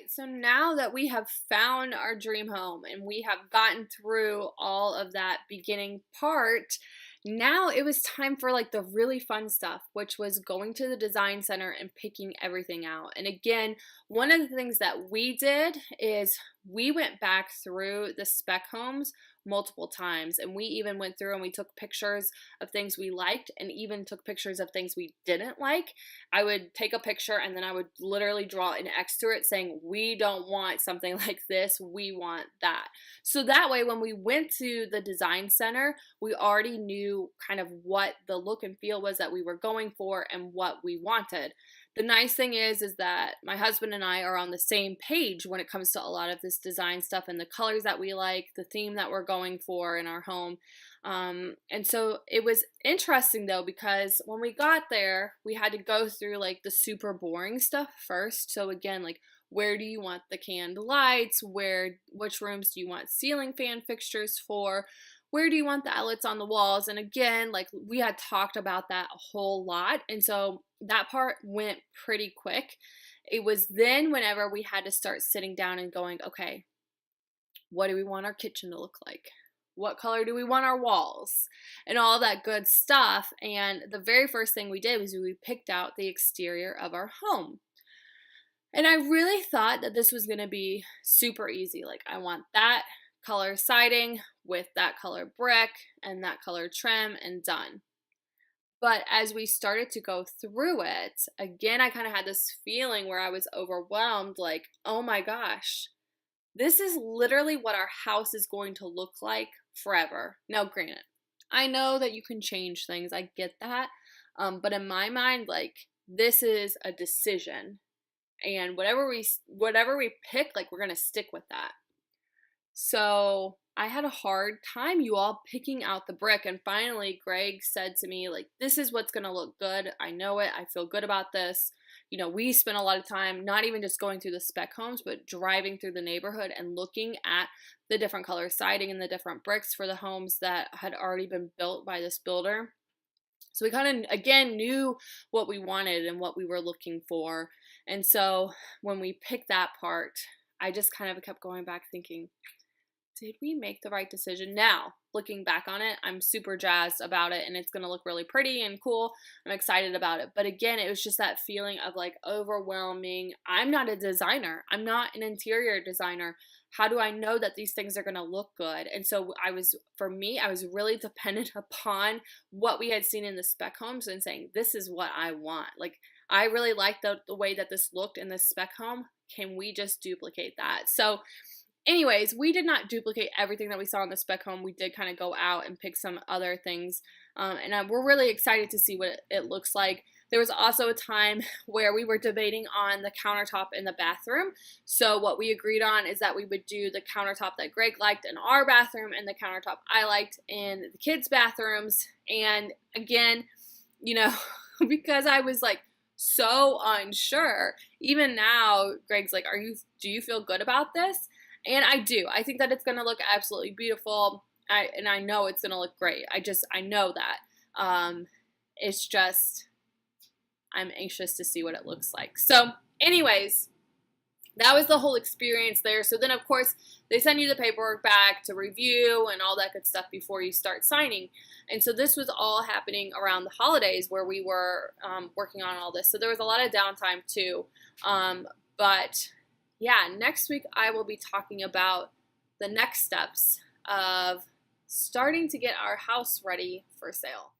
So now that we have found our dream home and we have gotten through all of that beginning part, now it was time for like the really fun stuff, which was going to the design center and picking everything out. And again, one of the things that we did is we went back through the spec homes multiple times, and we even went through and we took pictures of things we liked and even took pictures of things we didn't like. I would take a picture and then I would literally draw an X to it saying, we don't want something like this, we want that. So that way, when we went to the design center, we already knew kind of what the look and feel was that we were going for and what we wanted. The nice thing is that my husband and I are on the same page when it comes to a lot of this design stuff and the colors that we like, the theme that we're going for in our home. And so it was interesting though, because when we got there, we had to go through like the super boring stuff first. So again, like, where do you want the canned lights? Which rooms do you want ceiling fan fixtures for? Where do you want the outlets on the walls? And again, like, we had talked about that a whole lot. And so that part went pretty quick. It was then whenever we had to start sitting down and going, okay, what do we want our kitchen to look like? What color do we want our walls? And all that good stuff. And the very first thing we did was we picked out the exterior of our home. And I really thought that this was going to be super easy. Like, I want that color siding with that color brick and that color trim and done. But as we started to go through it, again, I kind of had this feeling where I was overwhelmed, like, oh my gosh, this is literally what our house is going to look like forever. Now, granted, I know that you can change things. I get that. But in my mind, like, this is a decision. And whatever we pick, like, we're going to stick with that. So I had a hard time, you all, picking out the brick. And finally, Greg said to me, like, this is what's going to look good. I know it. I feel good about this. You know, we spent a lot of time not even just going through the spec homes, but driving through the neighborhood and looking at the different color siding and the different bricks for the homes that had already been built by this builder. So we kind of, again, knew what we wanted and what we were looking for. And so when we picked that part, I just kind of kept going back thinking, did we make the right decision? Now, looking back on it, I'm super jazzed about it and it's going to look really pretty and cool. I'm excited about it. But again, it was just that feeling of like overwhelming. I'm not a designer. I'm not an interior designer. How do I know that these things are going to look good? And so for me, I was really dependent upon what we had seen in the spec homes and saying, this is what I want. Like, I really like the way that this looked in this spec home. Can we just duplicate that? So anyways, we did not duplicate everything that we saw in the spec home. We did kind of go out and pick some other things. We're really excited to see what it looks like. There was also a time where we were debating on the countertop in the bathroom. So what we agreed on is that we would do the countertop that Greg liked in our bathroom and the countertop I liked in the kids' bathrooms. And again, you know, because I was like so unsure, even now, Greg's like, do you feel good about this? And I do. I think that it's going to look absolutely beautiful. I know it's going to look great. I know that. It's just, I'm anxious to see what it looks like. So anyways, that was the whole experience there. So then, of course, they send you the paperwork back to review and all that good stuff before you start signing. And so this was all happening around the holidays where we were working on all this. So there was a lot of downtime too. But yeah, next week I will be talking about the next steps of starting to get our house ready for sale.